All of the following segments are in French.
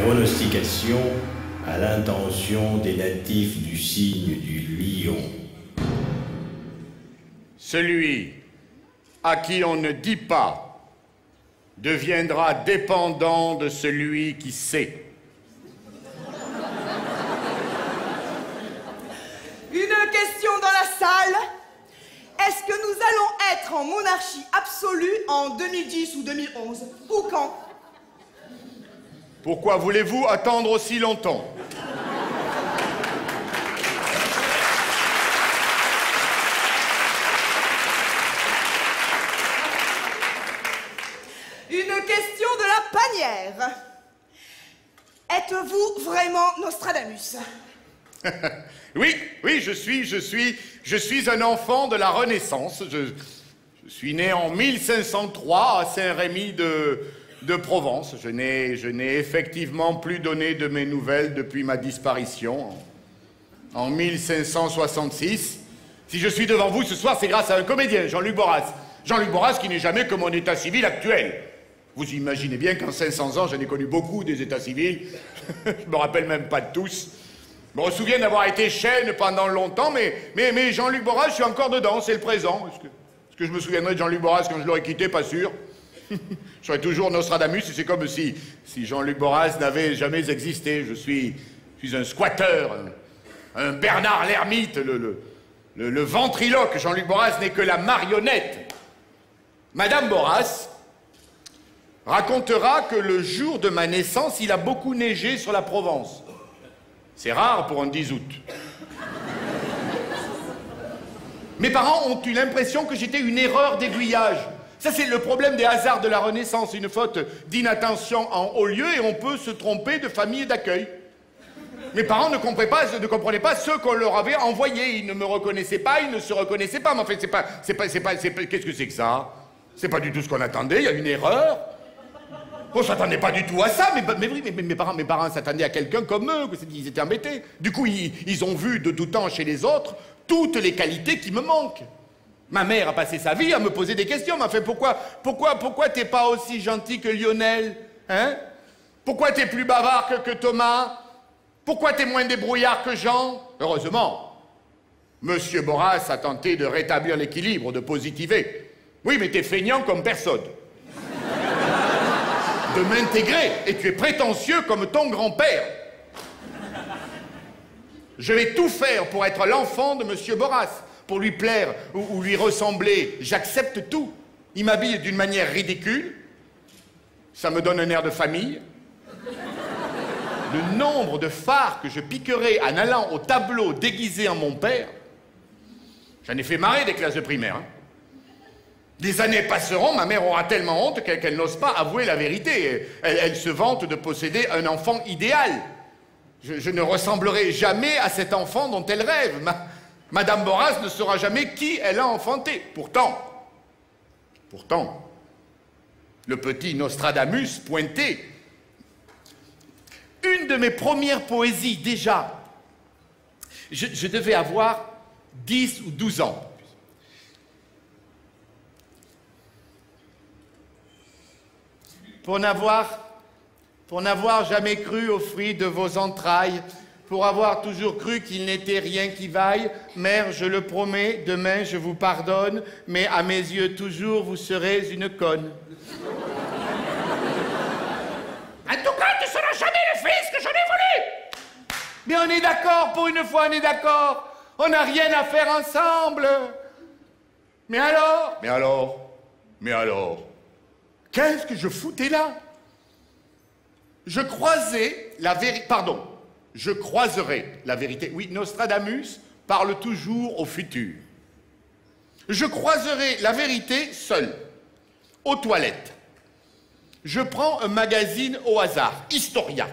pronostication à l'intention des natifs du signe du lion. Celui à qui on ne dit pas deviendra dépendant de celui qui sait. Une question dans la salle. Est-ce que nous allons être en monarchie absolue en 2010 ou 2011? Ou quand? Pourquoi voulez-vous attendre aussi longtemps? Une question de la panière. Êtes-vous vraiment Nostradamus? Oui, je suis un enfant de la Renaissance. Je suis né en 1503 à Saint-Rémy de Provence. Je n'ai effectivement plus donné de mes nouvelles depuis ma disparition en 1566. Si je suis devant vous ce soir, c'est grâce à un comédien, Jean-Luc Borras. Jean-Luc Borras qui n'est jamais que mon état civil actuel. Vous imaginez bien qu'en 500 ans, j'en ai connu beaucoup des états civils. Je me rappelle même pas de tous. Je me souviens d'avoir été chêne pendant longtemps, mais Jean-Luc Borras, je suis encore dedans, c'est le présent. Est-ce que je me souviendrai de Jean-Luc Borras quand je l'aurai quitté? Pas sûr. Je serai toujours Nostradamus, et c'est comme si Jean-Luc Borras n'avait jamais existé. Je suis un squatteur, un Bernard l'ermite, le ventriloque. Jean-Luc Borras n'est que la marionnette. Madame Borras racontera que le jour de ma naissance, il a beaucoup neigé sur la Provence. C'est rare pour un 10 août. Mes parents ont eu l'impression que j'étais une erreur d'aiguillage. Ça, c'est le problème des hasards de la Renaissance, une faute d'inattention en haut lieu et on peut se tromper de famille d'accueil. Mes parents ne comprenaient pas ce qu'on leur avait envoyé. Ils ne me reconnaissaient pas, ils ne se reconnaissaient pas. Mais en fait, qu'est-ce que c'est que ça? C'est pas du tout ce qu'on attendait, il y a une erreur. On s'attendait pas du tout à ça, mais oui, mes parents s'attendaient à quelqu'un comme eux, ils étaient embêtés. Du coup, ils ont vu de tout temps chez les autres toutes les qualités qui me manquent. Ma mère a passé sa vie à me poser des questions, m'a fait pourquoi t'es pas aussi gentil que Lionel, hein? Pourquoi t'es plus bavard que Thomas? Pourquoi t'es moins débrouillard que Jean? Heureusement, Monsieur Borras a tenté de rétablir l'équilibre, de positiver. Oui, mais t'es feignant comme personne. De m'intégrer, et tu es prétentieux comme ton grand-père. Je vais tout faire pour être l'enfant de Monsieur Borras, pour lui plaire ou lui ressembler. J'accepte tout. Il m'habille d'une manière ridicule. Ça me donne un air de famille. Le nombre de fards que je piquerai en allant au tableau déguisé en mon père, j'en ai fait marrer des classes de primaire. Hein. Les années passeront, ma mère aura tellement honte qu'elle n'ose pas avouer la vérité. Elle se vante de posséder un enfant idéal. Je ne ressemblerai jamais à cet enfant dont elle rêve. Madame Borras ne saura jamais qui elle a enfanté. Pourtant, le petit Nostradamus pointait. Une de mes premières poésies, déjà, je devais avoir 10 ou 12 ans. Pour n'avoir jamais cru aux fruits de vos entrailles, pour avoir toujours cru qu'il n'était rien qui vaille, mère, je le promets, demain je vous pardonne, mais à mes yeux toujours vous serez une conne. En tout cas, tu seras jamais le fils que j'en ai voulu. Mais on est d'accord, pour une fois on est d'accord. On n'a rien à faire ensemble. Mais alors, qu'est-ce que je foutais là? Je croiserai la vérité. Oui, Nostradamus parle toujours au futur. Je croiserai la vérité seul, aux toilettes. Je prends un magazine au hasard, Historia.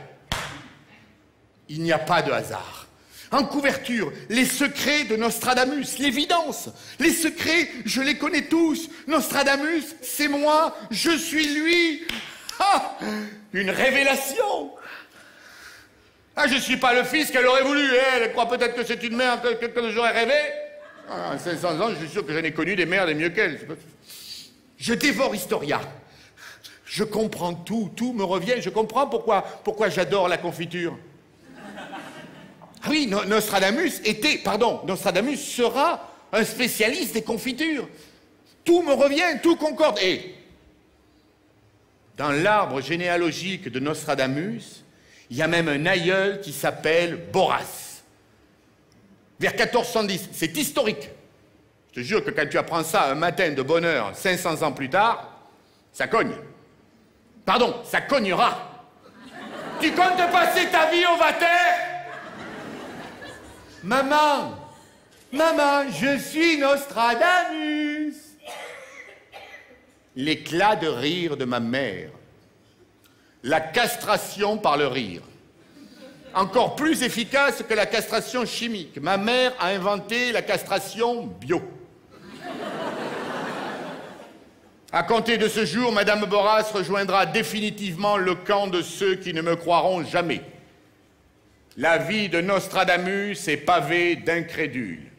Il n'y a pas de hasard. En couverture, les secrets de Nostradamus, l'évidence. Les secrets, je les connais tous. Nostradamus, c'est moi, je suis lui. Ah, une révélation. Ah, je ne suis pas le fils qu'elle aurait voulu. Elle croit peut-être que c'est une mère que j'aurais rêvé. Ah, en 500 ans, je suis sûr que j'en ai connu des mères des mieux qu'elle. Je dévore Historia. Je comprends tout, tout me revient. Je comprends pourquoi j'adore la confiture. Ah oui, Nostradamus sera un spécialiste des confitures. Tout me revient, tout concorde. Et dans l'arbre généalogique de Nostradamus, il y a même un aïeul qui s'appelle Boras. Vers 1410, c'est historique. Je te jure que quand tu apprends ça un matin de bonne heure, 500 ans plus tard, ça cogne. Pardon, ça cognera. Tu comptes passer ta vie au water? Maman, je suis Nostradamus. L'éclat de rire de ma mère. La castration par le rire. Encore plus efficace que la castration chimique. Ma mère a inventé la castration bio. À compter de ce jour, Madame Boras rejoindra définitivement le camp de ceux qui ne me croiront jamais. La vie de Nostradamus est pavée d'incrédules.